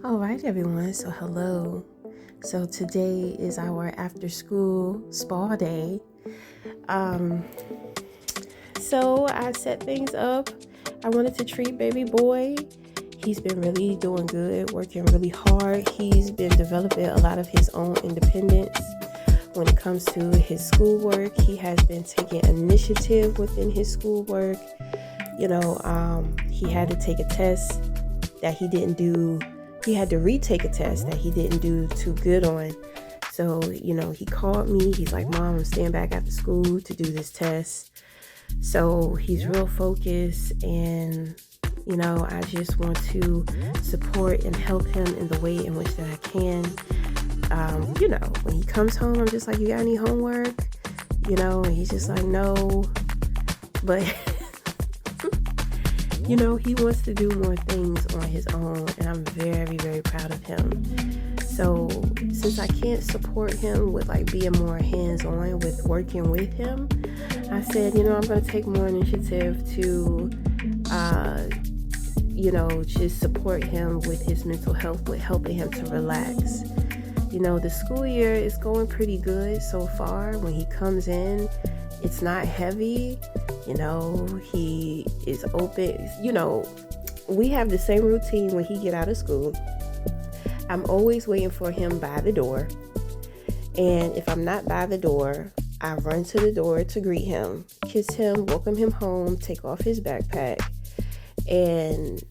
All right, everyone. So, hello. So, today is our after school spa day. Um, so, I set things up. I wanted to treat baby boy. He's been really doing good, working really hard. He's been developing a lot of his own independence when it comes to his schoolwork. He has been taking initiative within his schoolwork. He had to take a test that he didn't do. He had to retake a test that he didn't do too good on. So, he called me. He's like, Mom, I'm staying back after school to do this test. So he's real focused, and, I just want to support and help him in the way in which that I can. When he comes home, I'm just like, you got any homework? And he's just like, no. But he wants to do more things on his own, and I'm very, very proud of him. So since I can't support him with being more hands-on with working with him, I said, I'm going to take more initiative to, just support him with his mental health, with helping him to relax. The school year is going pretty good so far. When he comes in, it's not heavy. He is open. We have the same routine when he get out of school. I'm always waiting for him by the door. And if I'm not by the door, I run to the door to greet him, kiss him, welcome him home, take off his backpack, and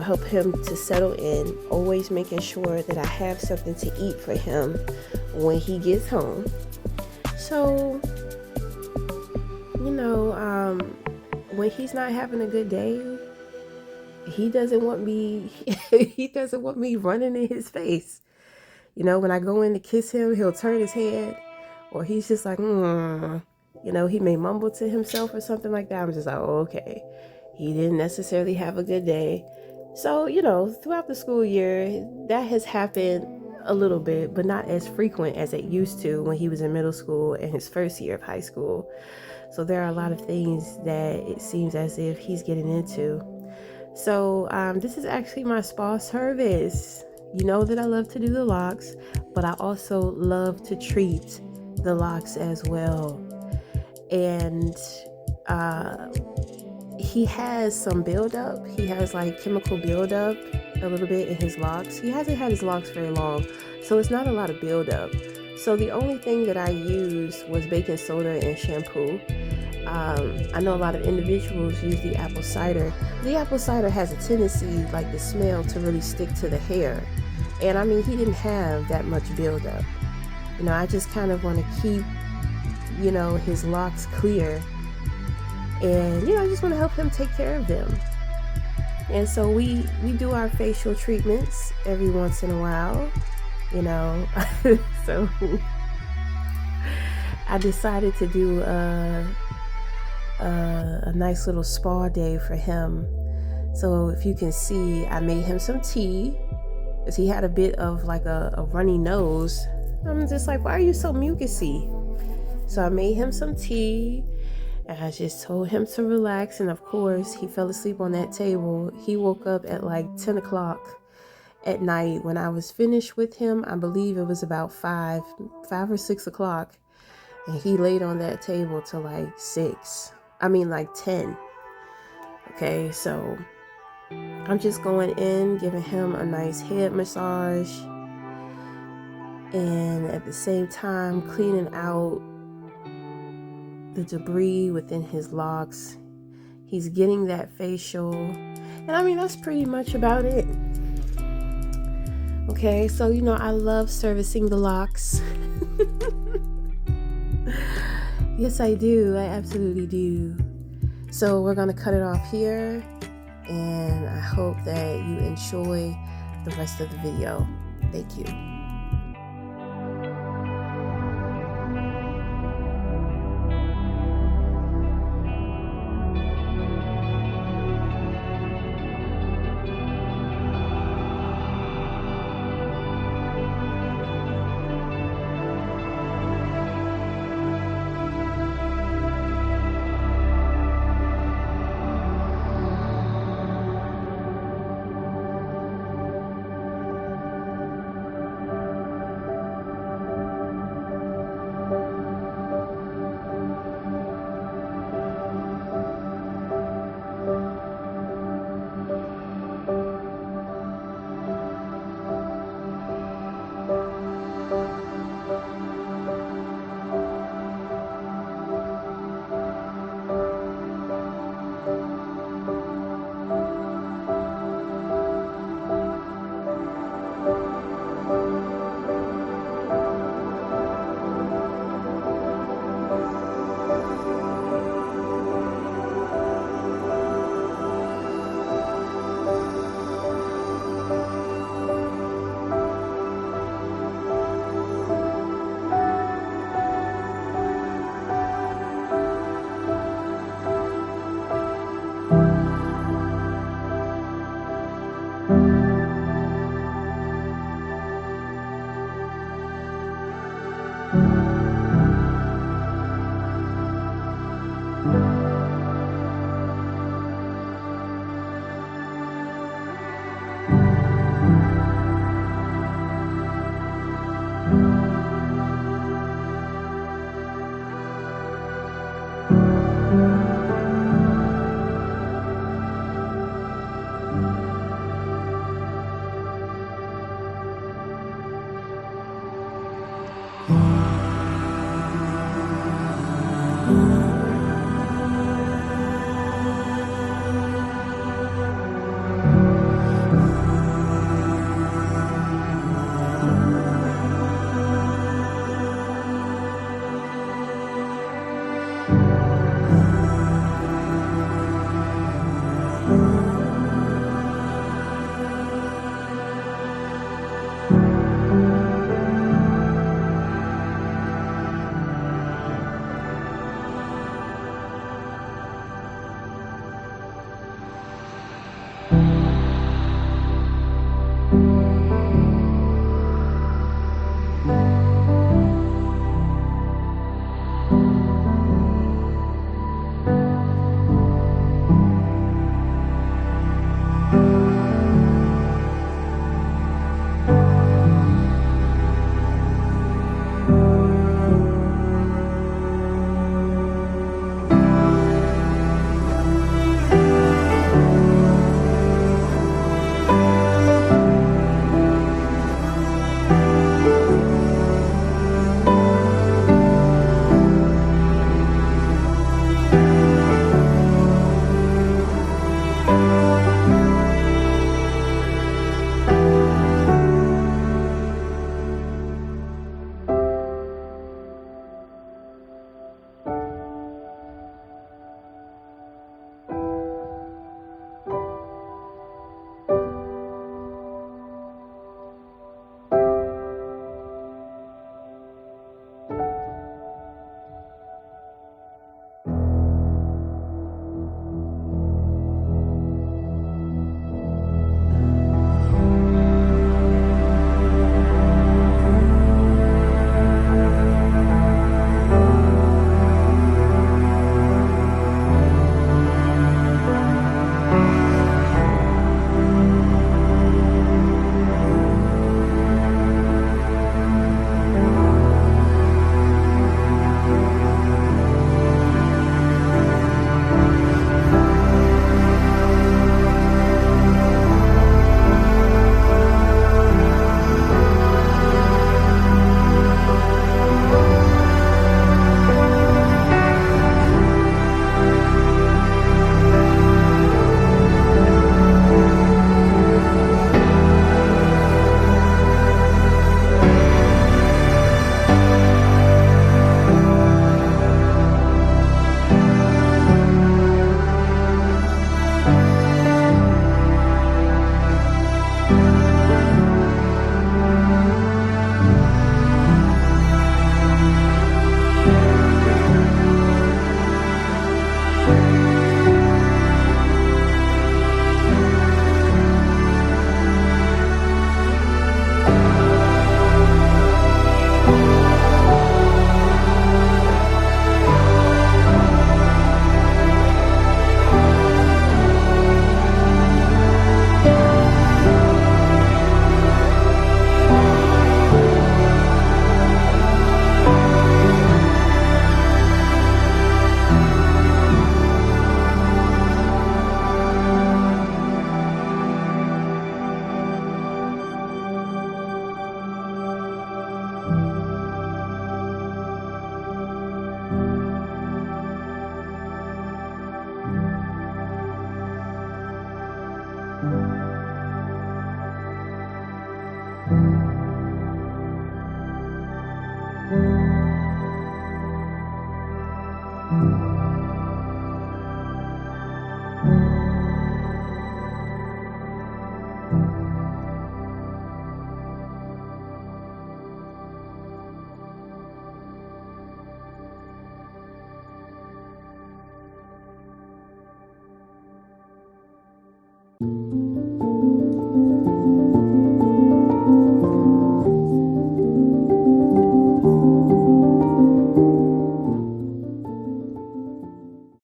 help him to settle in, always making sure that I have something to eat for him when he gets home. So, when he's not having a good day, he doesn't want me running in his face. When I go in to kiss him, he'll turn his head, or he's just like, he may mumble to himself or something like that. I'm just like, oh, okay. He didn't necessarily have a good day. So, throughout the school year, that has happened a little bit, but not as frequent as it used to when he was in middle school and his first year of high school. So there are a lot of things that it seems as if he's getting into. So this is actually my spa service. You know that I love to do the locks, but I also love to treat the locks as well. And he has some buildup. He has chemical buildup a little bit in his locks. He hasn't had his locks very long, so it's not a lot of buildup. So the only thing that I used was baking soda and shampoo. I know a lot of individuals use the apple cider. The apple cider has a tendency, the smell, to really stick to the hair. And he didn't have that much buildup. I just kind of want to keep, his locks clear. And, I just want to help him take care of them. And so we do our facial treatments every once in a while, So I decided to do a nice little spa day for him. So if you can see, I made him some tea because he had a bit of a runny nose. I'm just like, why are you so mucusy? So I made him some tea, and I just told him to relax. And of course, he fell asleep on that table. He woke up at 10 o'clock at night. When I was finished with him, I believe it was about 5 or 6 o'clock. And he laid on that table till 10. Okay, so I'm just going in, giving him a nice head massage, and at the same time cleaning out the debris within his locks. He's getting that facial, and that's pretty much about it. Okay, so I love servicing the locks. Yes, I do. I absolutely do. So we're going to cut it off here, and I hope that you enjoy the rest of the video. Thank you.